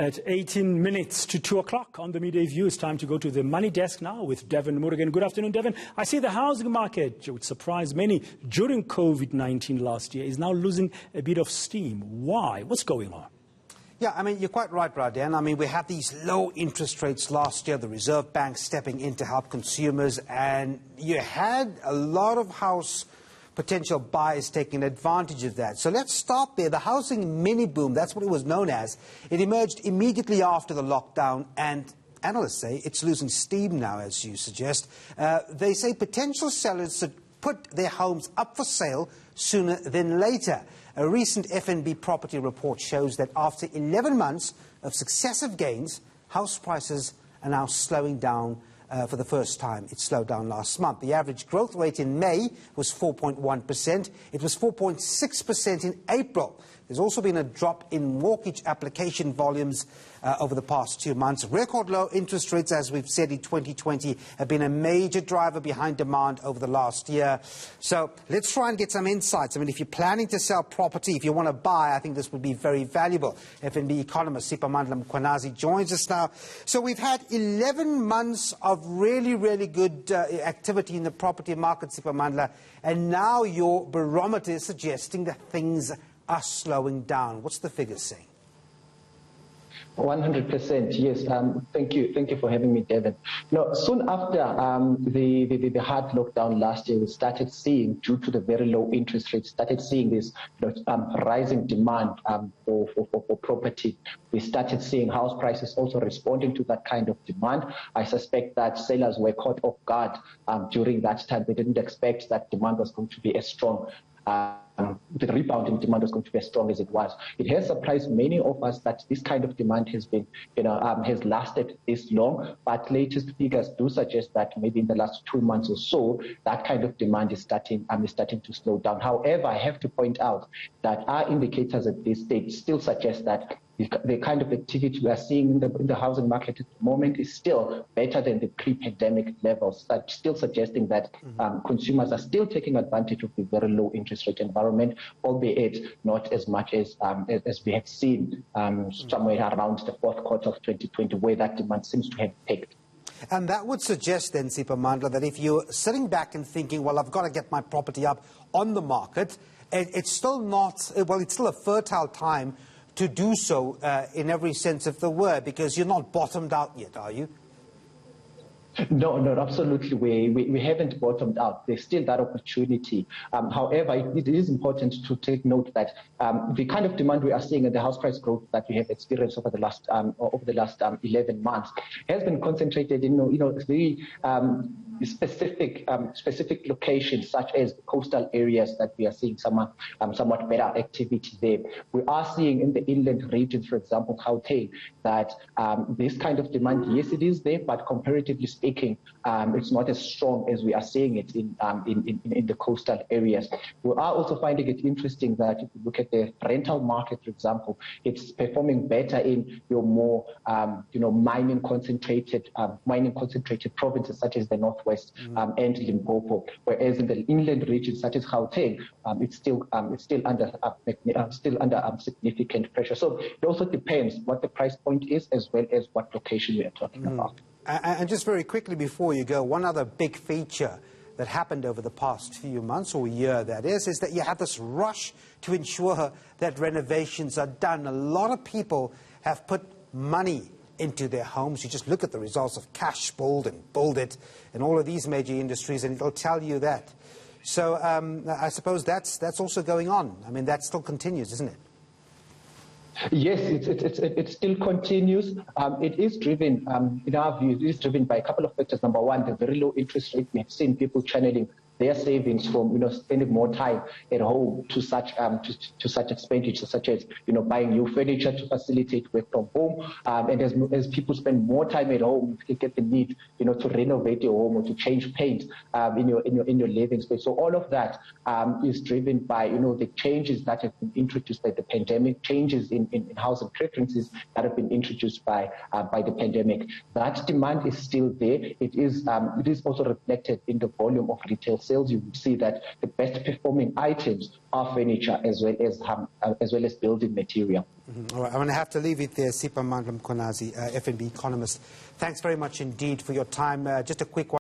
At 18 minutes to 2 o'clock on the Midday View, it's time to go to the money desk now with Devin Morgan. Good afternoon, Devin. I see the housing market, which surprised many during COVID-19 last year, is now losing a bit of steam. Why? What's going on? Yeah, I mean, you're quite right, Raden. I mean, we had these low interest rates last year, the Reserve Bank stepping in to help consumers, and you had a lot of potential buyers taking advantage of that. So let's start there. The housing mini-boom, that's what it was known as. It emerged immediately after the lockdown, and analysts say it's losing steam now, as you suggest. They say potential sellers should put their homes up for sale sooner than later. A recent FNB property report shows that after 11 months of successive gains, house prices are now slowing down for the first time. It slowed down last month. The average growth rate in May was 4.1%. It was 4.6% in April. There's also been a drop in mortgage application volumes over the past 2 months. Record low interest rates, as we've said, in 2020 have been a major driver behind demand over the last year. So let's try and get some insights. I mean, if you're planning to sell property, if you want to buy, I think this would be very valuable. FNB economist Siphamandla Mkhwanazi joins us now. So we've had 11 months of really, really good activity in the property market, Siphamandla, and now your barometer is suggesting that things are slowing down. What's the figure saying? 100%, yes. Thank you for having me, Devin. Soon after the hard lockdown last year, we started seeing, due to the very low interest rates, started seeing this rising demand for property. We started seeing house prices also responding to that kind of demand. I suspect that sellers were caught off guard during that time. They didn't expect that demand was going to be as strong. The rebounding demand was going to be as strong as it was. It has surprised many of us that this kind of demand has been, has lasted this long. But latest figures do suggest that maybe in the last 2 months or so, that kind of demand is starting to slow down. However, I have to point out that our indicators at this stage still suggest that the kind of activity we are seeing in the housing market at the moment is still better than the pre-pandemic levels. That's still suggesting that consumers are still taking advantage of the very low interest rate environment, albeit not as much as we have seen somewhere around the fourth quarter of 2020, where that demand seems to have peaked. And that would suggest then, Siphamandla, that if you're sitting back and thinking, well, I've got to get my property up on the market, it's still not, well, it's still a fertile time to do so in every sense of the word, because you're not bottomed out yet, are you? No, absolutely. We haven't bottomed out. There's still that opportunity. However, it is important to take note that the kind of demand we are seeing and the house price growth that we have experienced over the last 11 months has been concentrated in very specific locations, such as coastal areas, that we are seeing somewhat better activity there. We are seeing in the inland regions, for example, Gauteng, that this kind of demand, yes, it is there, but comparatively speaking, it's not as strong as we are seeing it in the coastal areas. We are also finding it interesting that if you look at the rental market, for example, it's performing better in your more mining concentrated provinces such as the Northwest and Limpopo, whereas in the inland regions such as Gauteng, it's still under significant pressure. So it also depends what the price point is, as well as what location we are talking about. And just very quickly before you go, one other big feature that happened over the past few months, or year that is that you have this rush to ensure that renovations are done. A lot of people have put money into their homes. You just look at the results of Cash Build and Build It and all of these major industries, and it'll tell you that. So I suppose that's also going on. I mean, that still continues, isn't it? Yes, it still continues. It is driven, in our view, it is driven by a couple of factors. Number one, the very low interest rate. We have seen people channeling their savings from spending more time at home to such expenditure, such as buying new furniture to facilitate work from home. And as people spend more time at home, you get the need to renovate your home or to change paint in your living space. So all of that is driven by the changes that have been introduced by the pandemic, changes in housing preferences that have been introduced by the pandemic. That demand is still there. It is also reflected in the volume of retail sales, you would see that the best performing items are furniture as well as building material. All right, I'm going to have to leave it there. Siphamandla Mkhwanazi, FNB economist. Thanks very much indeed for your time. Just a quick one.